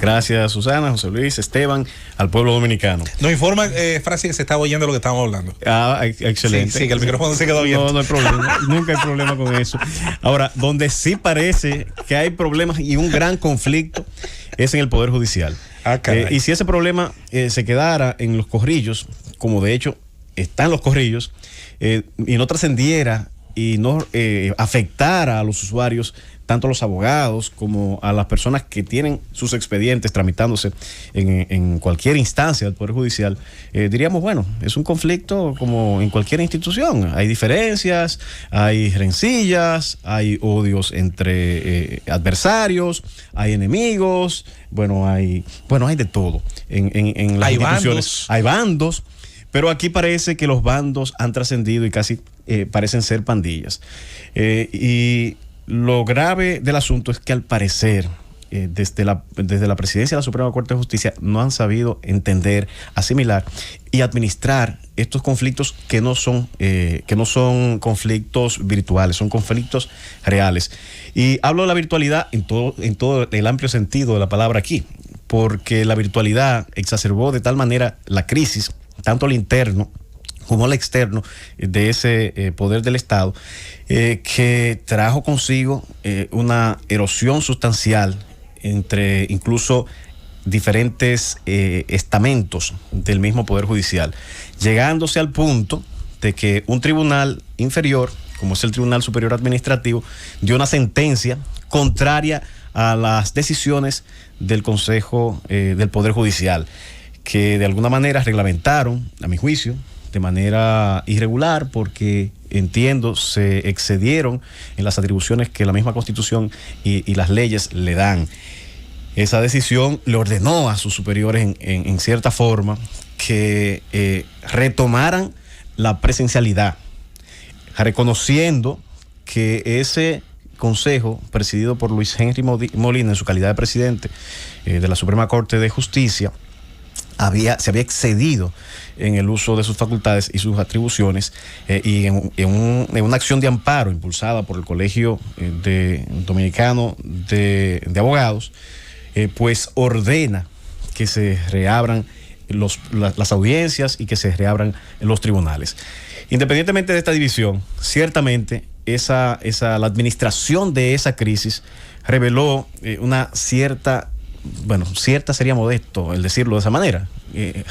Gracias, Susana, José Luis, Esteban, al pueblo dominicano. Nos informa, Francis, que se está oyendo lo que estamos hablando. Excelente. Sí, que el micrófono se quedó bien. No hay problema. Nunca hay problema con eso. Ahora, donde sí parece que hay problemas y un gran conflicto es en el Poder Judicial. Y si ese problema se quedara en los corrillos, como de hecho están los corrillos, y no trascendiera y no afectara a los usuarios, tanto a los abogados como a las personas que tienen sus expedientes tramitándose en cualquier instancia del Poder Judicial, diríamos, bueno, es un conflicto como en cualquier institución. Hay diferencias, hay rencillas, hay odios entre adversarios, hay enemigos, hay de todo. En las instituciones hay bandos, pero aquí parece que los bandos han trascendido y casi parecen ser pandillas. Y lo grave del asunto es que al parecer desde la presidencia de la Suprema Corte de Justicia no han sabido entender, asimilar y administrar estos conflictos que no son conflictos virtuales, son conflictos reales. Y hablo de la virtualidad en todo el amplio sentido de la palabra aquí, porque la virtualidad exacerbó de tal manera la crisis, tanto al interno como al externo de ese poder del Estado, que trajo consigo una erosión sustancial entre incluso diferentes estamentos del mismo Poder Judicial, llegándose al punto de que un tribunal inferior, como es el Tribunal Superior Administrativo, dio una sentencia contraria a las decisiones del Consejo del Poder Judicial, que de alguna manera reglamentaron, a mi juicio, de manera irregular, porque entiendo se excedieron en las atribuciones que la misma Constitución y las leyes le dan. Esa decisión le ordenó a sus superiores en cierta forma que retomaran la presencialidad, reconociendo que ese consejo presidido por Luis Henry Molina en su calidad de presidente de la Suprema Corte de Justicia se había excedido en el uso de sus facultades y sus atribuciones, y en una acción de amparo impulsada por el Colegio Dominicano de Abogados, pues ordena que se reabran las audiencias y que se reabran los tribunales. Independientemente de esta división, ciertamente la administración de esa crisis reveló una cierta sería modesto el decirlo de esa manera,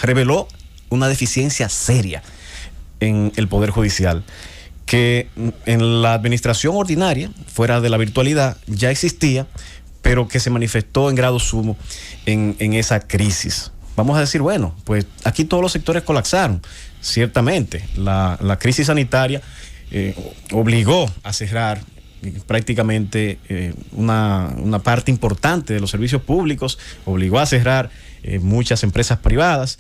reveló una deficiencia seria en el Poder Judicial, que en la administración ordinaria, fuera de la virtualidad, ya existía, pero que se manifestó en grado sumo en esa crisis. Vamos a decir, pues aquí todos los sectores colapsaron. Ciertamente, la crisis sanitaria obligó a cerrar prácticamente una parte importante de los servicios públicos, obligó a cerrar muchas empresas privadas,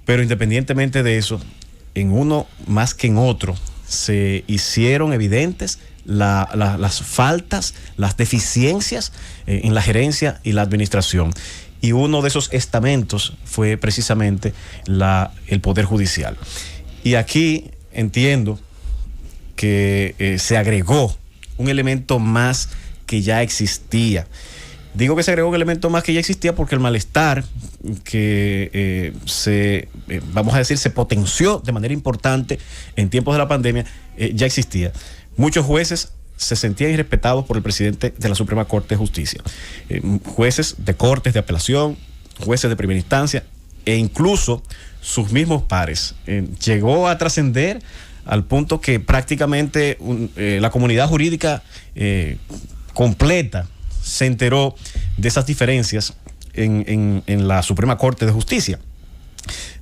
pero independientemente de eso, en uno más que en otro se hicieron evidentes las faltas, las deficiencias en la gerencia y la administración. Y uno de esos estamentos fue precisamente el Poder Judicial. Y aquí entiendo que se agregó un elemento más que ya existía. Digo que se agregó un elemento más que ya existía porque el malestar que se potenció de manera importante en tiempos de la pandemia ya existía. Muchos jueces se sentían irrespetados por el presidente de la Suprema Corte de Justicia. Jueces de cortes de apelación, jueces de primera instancia e incluso sus mismos pares. Llegó a trascender al punto que prácticamente la comunidad jurídica completa se enteró de esas diferencias en la Suprema Corte de Justicia.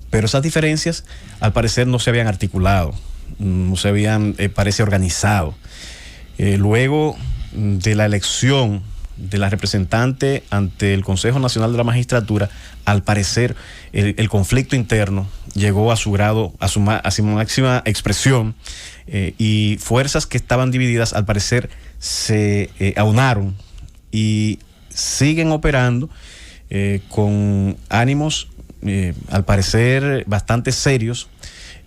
Pero esas diferencias, al parecer, no se habían articulado, no se habían, parece, organizado. Luego de la elección de la representante ante el Consejo Nacional de la Magistratura, al parecer, el conflicto interno llegó a su grado, a su máxima expresión, y fuerzas que estaban divididas, al parecer, se aunaron y siguen operando con ánimos, al parecer, bastante serios,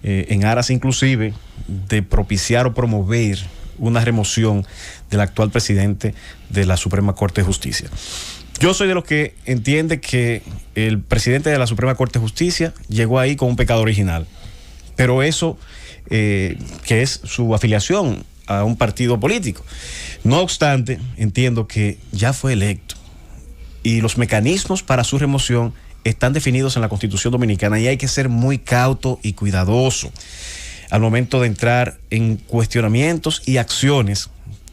en aras inclusive de propiciar o promover una remoción del actual presidente de la Suprema Corte de Justicia. Yo soy de los que entiende que el presidente de la Suprema Corte de Justicia llegó ahí con un pecado original. Pero eso, que es su afiliación a un partido político. No obstante, entiendo que ya fue electo y los mecanismos para su remoción están definidos en la Constitución Dominicana y hay que ser muy cauto y cuidadoso al momento de entrar en cuestionamientos y acciones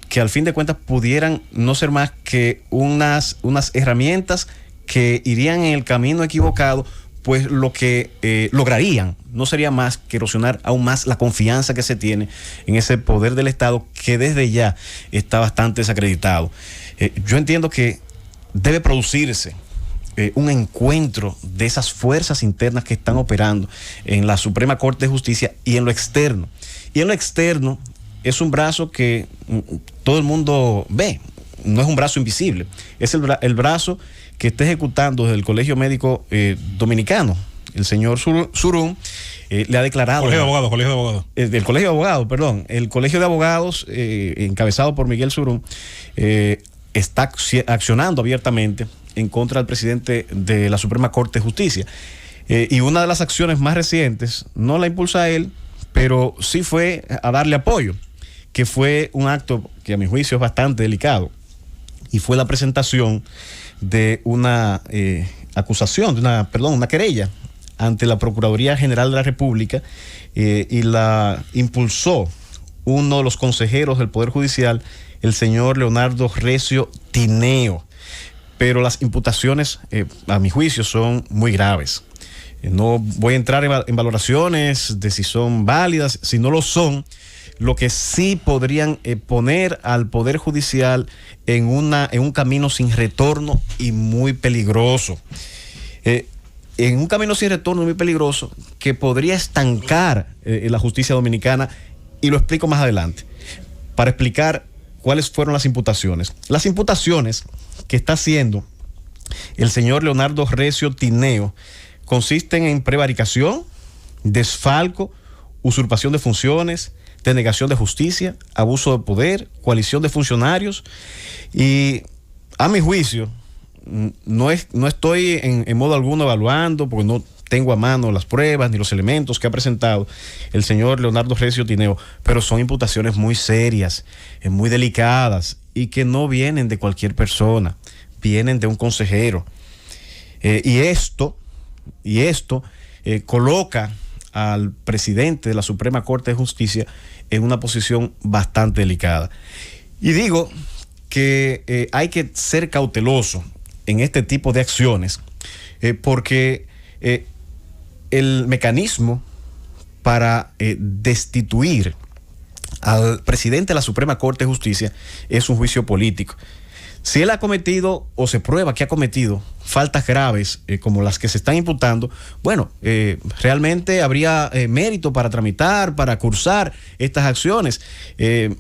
que al fin de cuentas pudieran no ser más que unas herramientas que irían en el camino equivocado, pues lo que lograrían no sería más que erosionar aún más la confianza que se tiene en ese poder del Estado que desde ya está bastante desacreditado. Yo entiendo que debe producirse un encuentro de esas fuerzas internas que están operando en la Suprema Corte de Justicia y en lo externo. Y en lo externo es un brazo que todo el mundo ve, no es un brazo invisible, es el brazo que está ejecutando desde el Colegio Médico Dominicano. El señor Surún le ha declarado... Colegio de Abogados. El Colegio de Abogados, perdón. El Colegio de Abogados, encabezado por Miguel Surún, está accionando abiertamente en contra del presidente de la Suprema Corte de Justicia. Y una de las acciones más recientes, no la impulsa él, pero sí fue a darle apoyo, que fue un acto que a mi juicio es bastante delicado, y fue la presentación de una acusación, una querella ante la Procuraduría General de la República, y la impulsó uno de los consejeros del Poder Judicial, el señor Leonardo Recio Tineo. Pero las imputaciones, a mi juicio, son muy graves. No voy a entrar en valoraciones de si son válidas, si no lo son. Lo que sí podrían poner al Poder Judicial en un camino sin retorno y muy peligroso. En un camino sin retorno y muy peligroso que podría estancar la justicia dominicana, y lo explico más adelante, para explicar cuáles fueron las imputaciones. Las imputaciones que está haciendo el señor Leonardo Recio Tineo consisten en prevaricación, desfalco, usurpación de funciones, denegación de justicia, abuso de poder, coalición de funcionarios, y a mi juicio no estoy en modo alguno evaluando, porque no tengo a mano las pruebas ni los elementos que ha presentado el señor Leonardo Recio Tineo, pero son imputaciones muy serias, muy delicadas, y que no vienen de cualquier persona, vienen de un consejero. Y esto coloca al presidente de la Suprema Corte de Justicia en una posición bastante delicada. Y digo que hay que ser cauteloso en este tipo de acciones, porque el mecanismo para destituir al presidente de la Suprema Corte de Justicia es un juicio político. Si él ha cometido, o se prueba que ha cometido, faltas graves como las que se están imputando, bueno, realmente habría mérito para tramitar, para cursar estas acciones,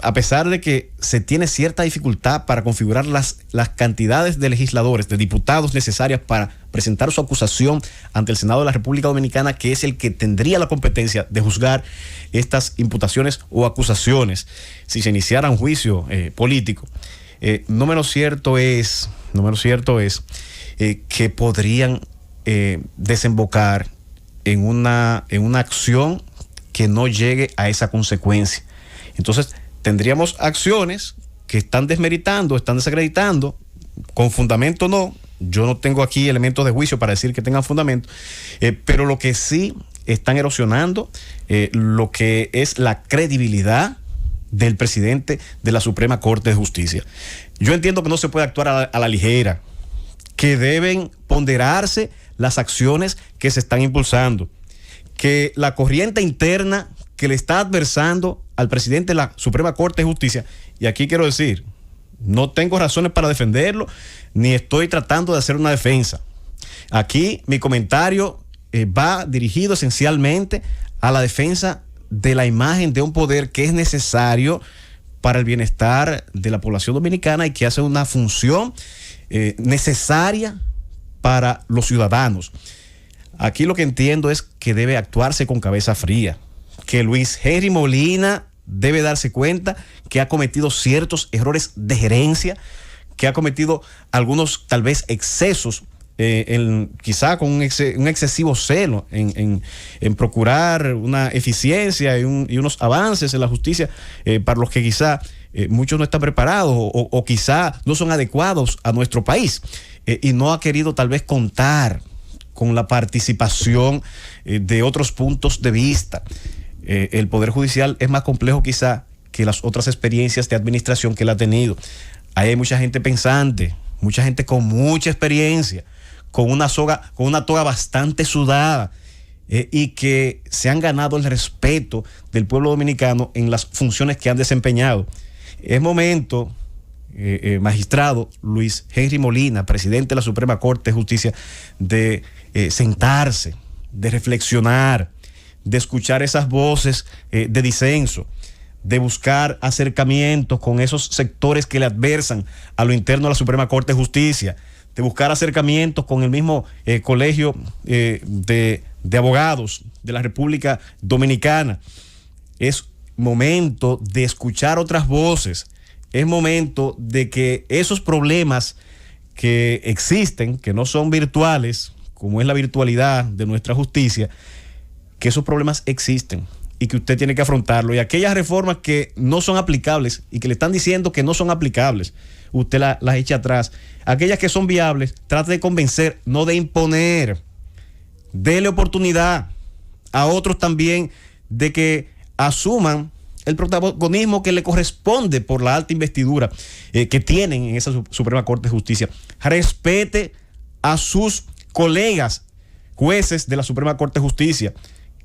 a pesar de que se tiene cierta dificultad para configurar las cantidades de legisladores, de diputados necesarias para presentar su acusación ante el Senado de la República Dominicana, que es el que tendría la competencia de juzgar estas imputaciones o acusaciones si se iniciara un juicio político. No menos cierto es que podrían desembocar en una acción que no llegue a esa consecuencia. Entonces tendríamos acciones que están desmeritando, están desacreditando, con fundamento no. Yo no tengo aquí elementos de juicio para decir que tengan fundamento, pero lo que sí están erosionando lo que es la credibilidad del presidente de la Suprema Corte de Justicia. Yo entiendo que no se puede actuar a la ligera, que deben ponderarse las acciones que se están impulsando, que la corriente interna que le está adversando al presidente de la Suprema Corte de Justicia, y aquí quiero decir, no tengo razones para defenderlo, ni estoy tratando de hacer una defensa. Aquí mi comentario va dirigido esencialmente a la defensa de la imagen de un poder que es necesario para el bienestar de la población dominicana y que hace una función necesaria para los ciudadanos. Aquí lo que entiendo es que debe actuarse con cabeza fría, que Luis Henry Molina debe darse cuenta que ha cometido ciertos errores de gerencia, que ha cometido algunos tal vez excesos, quizá con un excesivo celo en procurar una eficiencia y unos avances en la justicia para los que quizá muchos no están preparados o quizá no son adecuados a nuestro país, y no ha querido tal vez contar con la participación de otros puntos de vista. El Poder Judicial es más complejo quizá que las otras experiencias de administración que él ha tenido. Ahí hay mucha gente pensante, mucha gente con mucha experiencia, con una toga bastante sudada, y que se han ganado el respeto del pueblo dominicano en las funciones que han desempeñado. Es momento, magistrado Luis Henry Molina, presidente de la Suprema Corte de Justicia, de sentarse, de reflexionar, de escuchar esas voces de disenso, de buscar acercamientos con esos sectores que le adversan a lo interno de la Suprema Corte de Justicia, de buscar acercamientos con el mismo colegio de abogados de la República Dominicana. Es momento de escuchar otras voces. Es momento de que esos problemas que existen, que no son virtuales, como es la virtualidad de nuestra justicia, que esos problemas existen y que usted tiene que afrontarlo. Y aquellas reformas que no son aplicables y que le están diciendo que no son aplicables, usted las echa atrás. Aquellas que son viables, trate de convencer, no de imponer. Dele oportunidad a otros también de que asuman el protagonismo que le corresponde por la alta investidura que tienen en esa Suprema Corte de Justicia. Respete a sus colegas jueces de la Suprema Corte de Justicia,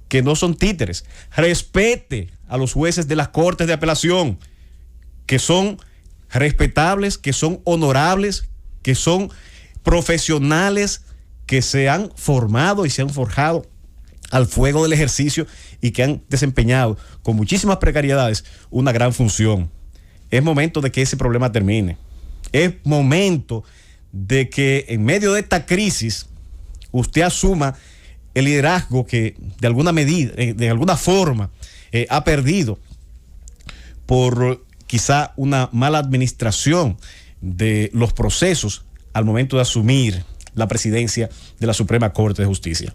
que no son títeres. Respete a los jueces de las Cortes de Apelación, que son respetables, que son honorables, que son profesionales, que se han formado y se han forjado al fuego del ejercicio y que han desempeñado con muchísimas precariedades una gran función. Es momento de que ese problema termine. Es momento de que en medio de esta crisis usted asuma el liderazgo que de alguna medida, de alguna forma, ha perdido por quizá una mala administración de los procesos al momento de asumir la presidencia de la Suprema Corte de Justicia.